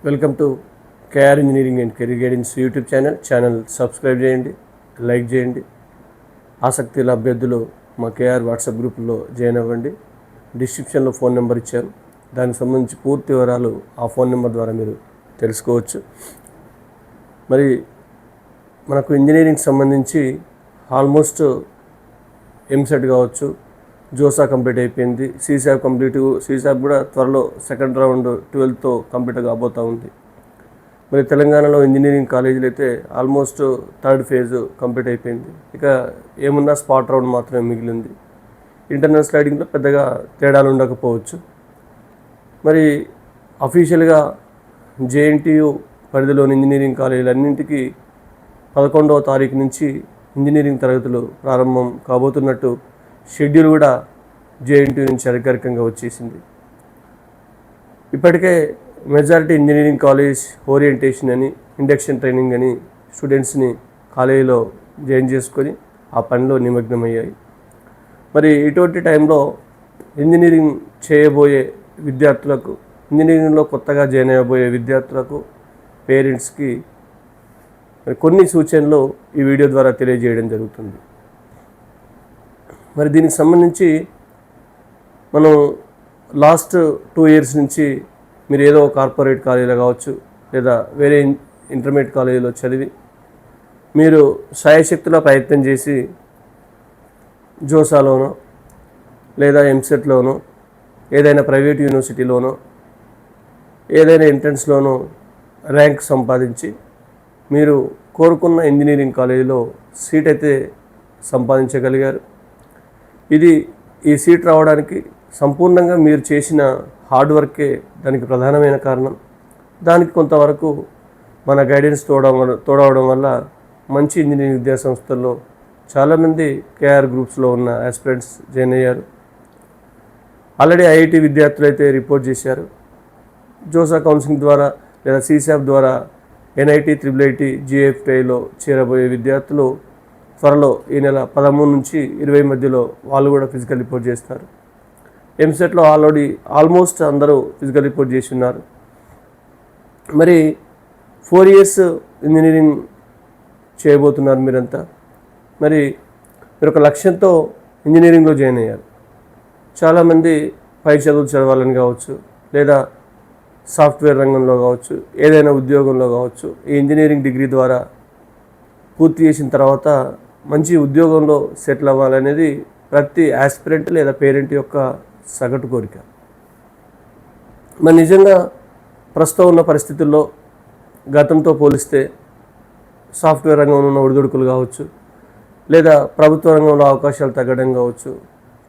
Welcome to KR engineering and career guidance YouTube channel subscribe చేయండి, like చేయండి. ఆసక్తి గల అభ్యర్థులు మా కేఆర్ వాట్సాప్ గ్రూప్లో జాయిన్ అవ్వండి. డిస్క్రిప్షన్లో ఫోన్ నెంబర్ ఇచ్చాను, దానికి సంబంధించి పూర్తి వివరాలు ఆ ఫోన్ నెంబర్ ద్వారా మీరు తెలుసుకోవచ్చు. మరి మనకు ఇంజనీరింగ్ సంబంధించి ఆల్మోస్ట్ ఎంసెట్ కావచ్చు, జోసా కంప్లీట్ అయిపోయింది, సీసాప్ కూడా త్వరలో సెకండ్ రౌండ్ 12th కంప్లీట్ కాబోతూ ఉంది. మరి తెలంగాణలో ఇంజనీరింగ్ కాలేజీలు అయితే ఆల్మోస్ట్ థర్డ్ ఫేజ్ కంప్లీట్ అయిపోయింది. ఇక ఏమున్నా స్పాట్ రౌండ్ మాత్రమే మిగిలింది. ఇంటర్నల్ స్లైడింగ్లో పెద్దగా తేడాలు ఉండకపోవచ్చు. మరి అఫీషియల్గా జేఎన్టీయు పరిధిలోని ఇంజనీరింగ్ కాలేజీలన్నింటికీ 11వ తారీఖు నుంచి ఇంజనీరింగ్ తరగతులు ప్రారంభం కాబోతున్నట్టు షెడ్యూల్ కూడా జేఎన్టీయు నుంచి అధికారికంగా వచ్చేసింది. ఇప్పటికే మెజారిటీ ఇంజనీరింగ్ కాలేజ్ ఓరియంటేషన్ అని, ఇండక్షన్ ట్రైనింగ్ అని స్టూడెంట్స్ని కాలేజీలో జాయిన్ చేసుకొని ఆ పనిలో నిమగ్నమయ్యాయి. మరి ఇటువంటి టైంలో ఇంజనీరింగ్ చేయబోయే విద్యార్థులకు, ఇంజనీరింగ్లో కొత్తగా జాయిన్ అయ్యబోయే విద్యార్థులకు, పేరెంట్స్కి కొన్ని సూచనలు ఈ వీడియో ద్వారా తెలియజేయడం జరుగుతుంది. మరి దీనికి సంబంధించి మనం లాస్ట్ 2 years నుంచి మీరు ఏదో కార్పొరేట్ కాలేజీలో కావచ్చు, లేదా వేరే ఇంటర్మీడియట్ కాలేజీలో చదివి మీరు శాయశక్తిలో ప్రయత్నం చేసి జోసాలోనో లేదా ఎంసెట్లోనో ఏదైనా ప్రైవేట్ యూనివర్సిటీలోనో ఏదైనా ఎంట్రన్స్లోనో ర్యాంక్ సంపాదించి మీరు కోరుకున్న ఇంజనీరింగ్ కాలేజీలో సీట్ అయితే సంపాదించగలిగారు. ఈ సీట్ రావడానికి సంపూర్ణంగా మీరు చేసిన హార్డ్ వర్కే దానికి ప్రధానమైన కారణం. దానికి కొంతవరకు మన గైడెన్స్ తోడవడం వల్ల మంచి ఇంజనీరింగ్ విద్యా సంస్థల్లో చాలామంది కేఆర్ గ్రూప్స్లో ఉన్న ఆస్పిరెంట్స్ జాయిన్ అయ్యారు. ఆల్రెడీ ఐఐటి విద్యార్థులు అయితే రిపోర్ట్ చేశారు. జోసా కౌన్సిలింగ్ ద్వారా లేదా సీసాప్ ద్వారా ఎన్ఐటి, IIIT, GFTIలో చేరబోయే విద్యార్థులు త్వరలో ఈ నెల 13 నుంచి 20 మధ్యలో వాళ్ళు కూడా ఫిజికల్ రిపోర్ట్ చేస్తారు. ఎంసెట్లో ఆల్మోస్ట్ అందరూ ఫిజికల్ రిపోర్ట్ చేసి ఉన్నారు. మరి 4 years ఇంజనీరింగ్ చేయబోతున్నారు మీరంతా. మరి మీరు ఒక లక్ష్యంతో ఇంజనీరింగ్లో జాయిన్ అయ్యారు. చాలామంది పై చదువులు చదవాలని కావచ్చు, లేదా సాఫ్ట్వేర్ రంగంలో కావచ్చు, ఏదైనా ఉద్యోగంలో కావచ్చు, ఈ ఇంజనీరింగ్ డిగ్రీ ద్వారా పూర్తి చేసిన తర్వాత మంచి ఉద్యోగంలో సెటిల్ అవ్వాలనేది ప్రతి ఆస్పిరెంట్ లేదా పేరెంట్ యొక్క సగటు కోరిక. మరి నిజంగా ప్రస్తుతం ఉన్న పరిస్థితుల్లో గతంతో పోలిస్తే సాఫ్ట్వేర్ రంగంలో ఉన్న ఒడిదుడుకులు కావచ్చు, లేదా ప్రభుత్వ రంగంలో అవకాశాలు తగ్గడం కావచ్చు,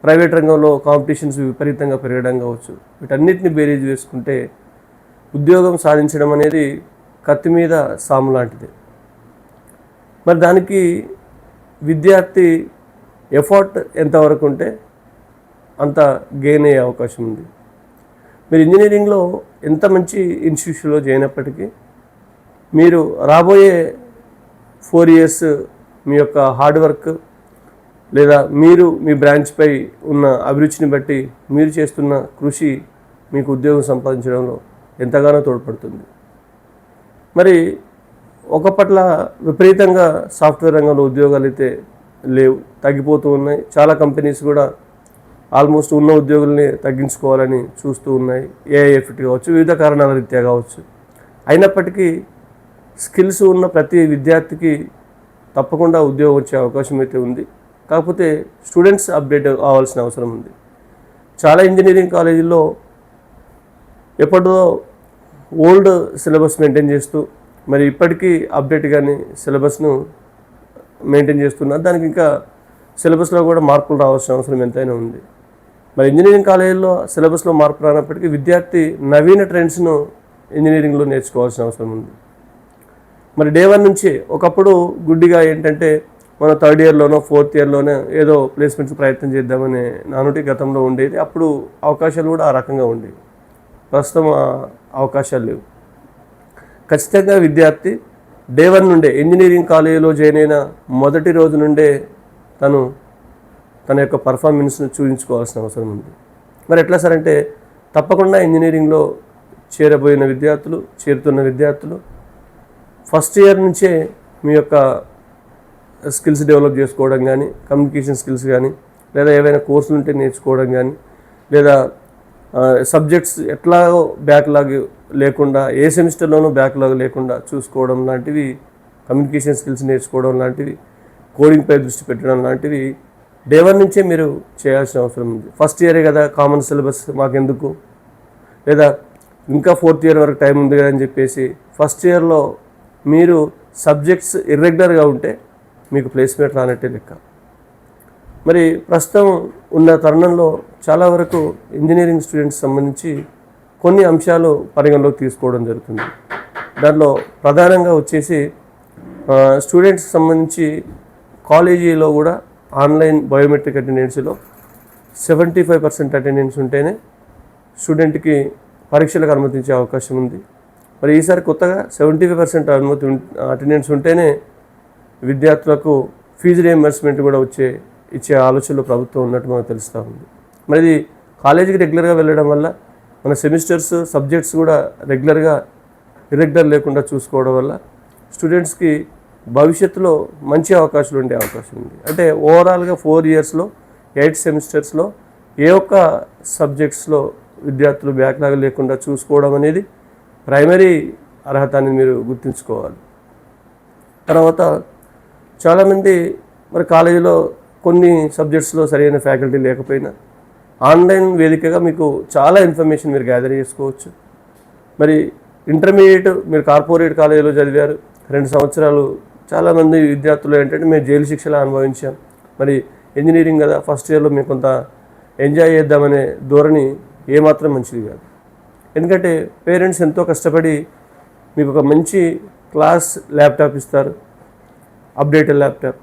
ప్రైవేట్ రంగంలో కాంపిటీషన్స్ విపరీతంగా పెరగడం కావచ్చు, వీటన్నిటిని బేరీజ్ వేసుకుంటే ఉద్యోగం సాధించడం అనేది కత్తి మీద సాము లాంటిది. మరి దానికి విద్యార్థి ఎఫర్ట్ ఎంతవరకు ఉంటే అంత గెయిన్ అయ్యే అవకాశం ఉంది. మీరు ఇంజనీరింగ్లో ఎంత మంచి ఇన్స్టిట్యూషన్లో చేయనప్పటికీ మీరు రాబోయే 4 years మీ యొక్క హార్డ్ వర్క్ లేదా మీరు మీ బ్రాంచ్పై ఉన్న అభిరుచిని బట్టి మీరు చేస్తున్న కృషి మీకు ఉద్యోగం సంపాదించడంలో ఎంతగానో తోడ్పడుతుంది. మరి ఒకప్పట్ల విపరీతంగా సాఫ్ట్వేర్ రంగంలో ఉద్యోగాలు అయితే లేవు, తగ్గిపోతూ ఉన్నాయి. చాలా కంపెనీస్ కూడా ఆల్మోస్ట్ ఉన్న ఉద్యోగుల్ని తగ్గించుకోవాలని చూస్తూ ఉన్నాయి. ఏఐ ఎఫెక్ట్ కావచ్చు, వివిధ కారణాల రీత్యా కావచ్చు. అయినప్పటికీ స్కిల్స్ ఉన్న ప్రతి విద్యార్థికి తప్పకుండా ఉద్యోగం వచ్చే అవకాశం అయితే ఉంది. కాకపోతే స్టూడెంట్స్ అప్డేట్ అవ్వాల్సిన అవసరం ఉంది. చాలా ఇంజనీరింగ్ కాలేజీల్లో ఎప్పటిదో ఓల్డ్ సిలబస్ మెయింటైన్ చేస్తూ మరి ఇప్పటికీ అప్డేట్ కానీ సిలబస్ను మెయింటైన్ చేస్తున్నారు. దానికి ఇంకా సిలబస్లో కూడా మార్పులు రావాల్సిన అవసరం ఎంతైనా ఉంది. మరి ఇంజనీరింగ్ కాలేజీల్లో సిలబస్లో మార్పు రానప్పటికీ విద్యార్థి నవీన ట్రెండ్స్ను ఇంజనీరింగ్లో నేర్చుకోవాల్సిన అవసరం ఉంది. మరి డే 1 నుంచి ఒకప్పుడు గుడ్డిగా ఏంటంటే మన 3rd yearలోనో 4th yearలోనే ఏదో ప్లేస్మెంట్స్ ప్రయత్నం చేద్దామనే నానుటి గతంలో ఉండేది. అప్పుడు అవకాశాలు కూడా ఆ రకంగా ఉండేవి. ప్రస్తుతం అవకాశాలు లేవు. ఖచ్చితంగా విద్యార్థి డే 1 నుండే ఇంజనీరింగ్ కాలేజీలో జాయిన్ అయిన మొదటి రోజు నుండే తన యొక్క పర్ఫార్మెన్స్ను చూపించుకోవాల్సిన అవసరం ఉంది. మరి ఎట్లా సార్ అంటే తప్పకుండా ఇంజనీరింగ్లో చేరబోయిన విద్యార్థులు, చేరుతున్న విద్యార్థులు ఫస్ట్ ఇయర్ నుంచే మీ యొక్క స్కిల్స్ డెవలప్ చేసుకోవడం కానీ, కమ్యూనికేషన్ స్కిల్స్ కానీ, లేదా ఏవైనా కోర్సులు ఉంటే నేర్చుకోవడం కానీ, లేదా సబ్జెక్ట్స్ ఎట్లా బ్యాక్లాగ్ లేకుండా, ఏ సెమిస్టర్లోనూ బ్యాక్లాగ్ లేకుండా చూసుకోవడం లాంటివి, కమ్యూనికేషన్ స్కిల్స్ నేర్చుకోవడం లాంటివి, కోడింగ్పై దృష్టి పెట్టడం లాంటివి డే 1 నుంచే మీరు చేయాల్సిన అవసరం ఉంది. ఫస్ట్ ఇయరే కదా, కామన్ సిలబస్ మాకెందుకు, లేదా ఇంకా 4th ఇయర్ వరకు టైం ఉంది కదా అని చెప్పేసి ఫస్ట్ ఇయర్లో మీరు సబ్జెక్ట్స్ ఇర్రెగ్యులర్గా ఉంటే మీకు ప్లేస్మెంట్ రానట్టే లెక్క. మరి ప్రస్తుతం ఉన్న తరుణంలో చాలా వరకు ఇంజనీరింగ్ స్టూడెంట్స్ సంబంధించి కొన్ని అంశాలు పరిగణలోకి తీసుకోవడం జరుగుతుంది. దాంట్లో ప్రధానంగా వచ్చేసి స్టూడెంట్స్కి సంబంధించి కాలేజీలో కూడా ఆన్లైన్ బయోమెట్రిక్ అటెండెన్స్లో 75% అటెండెన్స్ ఉంటేనే స్టూడెంట్కి పరీక్షలకు అనుమతించే అవకాశం ఉంది. మరి ఈసారి కొత్తగా 75% అటెండెన్స్ ఉంటేనే విద్యార్థులకు ఫీజు రియంబర్స్మెంట్ కూడా ఇచ్చే ఆలోచనలో ప్రభుత్వం ఉన్నట్టు మనకు తెలుస్తూ ఉంది. మరి ఇది కాలేజీకి రెగ్యులర్గా వెళ్ళడం వల్ల మన సెమిస్టర్స్, సబ్జెక్ట్స్ కూడా ఇర్రెగ్యులర్ లేకుండా చూసుకోవడం వల్ల స్టూడెంట్స్కి భవిష్యత్తులో మంచి అవకాశాలు ఉండే అవకాశం ఉంది. అంటే ఓవరాల్గా 4 ఇయర్స్లో 8 సెమిస్టర్స్లో ఏ ఒక్క సబ్జెక్ట్స్లో విద్యార్థులు బ్యాక్లాగ్ లేకుండా చూసుకోవడం అనేది ప్రైమరీ అర్హత అని మీరు గుర్తుంచుకోవాలి. తర్వాత చాలామంది మరి కాలేజీలో కొన్ని సబ్జెక్ట్స్లో సరైన ఫ్యాకల్టీ లేకపోయినా ఆన్లైన్ వేదికగా మీకు చాలా ఇన్ఫర్మేషన్ మీరు గ్యాదర్ చేసుకోవచ్చు. మరి ఇంటర్మీడియట్ మీరు కార్పొరేట్ కాలేజీలో చదివారు 2 సంవత్సరాలు. చాలామంది విద్యార్థులు ఏంటంటే మేము జైలు శిక్షలా అనుభవించాం, మరి ఇంజనీరింగ్ కదా ఫస్ట్ ఇయర్లో మేము కొంత ఎంజాయ్ చేద్దామనే ధోరణి ఏమాత్రం మంచిది కాదు. ఎందుకంటే పేరెంట్స్ ఎంతో కష్టపడి మీకు ఒక మంచి క్లాస్ ల్యాప్టాప్ ఇస్తారు, అప్డేటెడ్ ల్యాప్టాప్,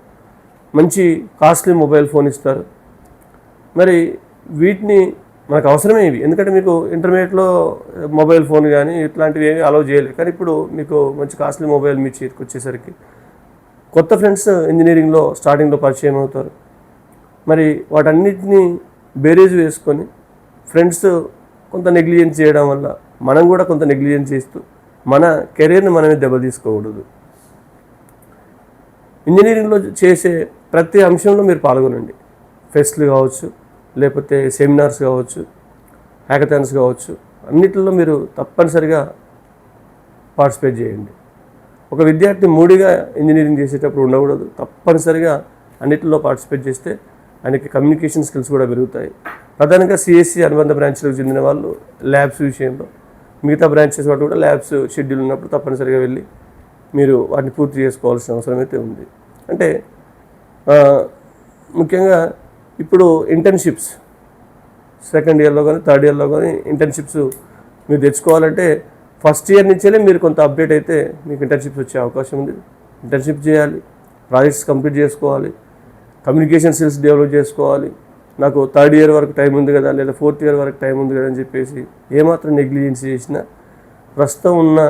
మంచి కాస్ట్లీ మొబైల్ ఫోన్ ఇస్తారు. మరి వీటిని మనకు అవసరమే ఇవి, ఎందుకంటే మీకు ఇంటర్మీడియట్లో మొబైల్ ఫోన్ కానీ ఇట్లాంటివి ఏమీ అలౌ చేయలేదు. కానీ ఇప్పుడు మీకు మంచి కాస్ట్లీ మొబైల్ మీ చేతికి వచ్చేసరికి కొత్త ఫ్రెండ్స్ ఇంజనీరింగ్లో స్టార్టింగ్లో పరిచయం అవుతారు. మరి వాటన్నిటినీ బేరేజ్ వేసుకొని ఫ్రెండ్స్ కొంత నెగ్లిజెన్స్ చేయడం వల్ల మనం కూడా కొంత నెగ్లిజెన్స్ చేస్తూ మన కెరీర్ని మనమే దెబ్బతీసుకోకూడదు. ఇంజనీరింగ్లో చేసే ప్రతి అంశంలో మీరు పాల్గొనండి. ఫెస్ట్లు కావచ్చు, లేకపోతే సెమినార్స్ కావచ్చు, హ్యాకథాన్స్ కావచ్చు, అన్నిటిలో మీరు తప్పనిసరిగా పార్టిసిపేట్ చేయండి. ఒక విద్యార్థి మూడిగా ఇంజనీరింగ్ చేసేటప్పుడు ఉండకూడదు. తప్పనిసరిగా అన్నిటిలో పార్టిసిపేట్ చేస్తే ఆయనకి కమ్యూనికేషన్ స్కిల్స్ కూడా పెరుగుతాయి. ప్రధానంగా సిఎస్సి అనుబంధ బ్రాంచ్లకు చెందిన వాళ్ళు ల్యాబ్స్ విషయంలో, మిగతా బ్రాంచెస్ వాటి కూడా ల్యాబ్స్ షెడ్యూల్ ఉన్నప్పుడు తప్పనిసరిగా వెళ్ళి మీరు వాటిని పూర్తి చేసుకోవాల్సిన అవసరం అయితే ఉంది. అంటే ముఖ్యంగా ఇప్పుడు ఇంటర్న్షిప్స్ సెకండ్ ఇయర్లో కానీ థర్డ్ ఇయర్లో కానీ ఇంటర్న్షిప్స్ మీరు తెచ్చుకోవాలంటే ఫస్ట్ ఇయర్ నుంచే మీరు కొంత అప్డేట్ అయితే మీకు ఇంటర్న్షిప్స్ వచ్చే అవకాశం ఉంది. ఇంటర్న్షిప్ చేయాలి, ప్రాజెక్ట్స్ కంప్లీట్ చేసుకోవాలి, కమ్యూనికేషన్ స్కిల్స్ డెవలప్ చేసుకోవాలి. నాకు థర్డ్ ఇయర్ వరకు టైం ఉంది కదా, లేదా 4th ఇయర్ వరకు టైం ఉంది కదా అని చెప్పేసి ఏమాత్రం నెగ్లిజెన్స్ చేసినా ప్రస్తుతం ఉన్న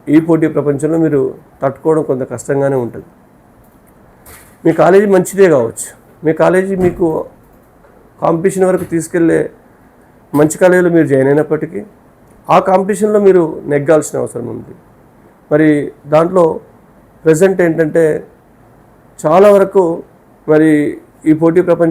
ఈ పోటీ ప్రపంచంలో మీరు తట్టుకోవడం కొంత కష్టంగానే ఉంటుంది. మీ కాలేజీ మంచిదే కావచ్చు, మీ కాలేజీ మీకు కాంపిటీషన్ వరకు తీసుకెళ్లే మంచి కాలేజీలో మీరు జాయిన్ అయినప్పటికీ ఆ కాంపిటీషన్లో మీరు నెగ్గాల్సిన అవసరం ఉంది. మరి దాంట్లో ప్రజెంట్ ఏంటంటే చాలా వరకు మరి ఈ పోటీ ప్రపంచం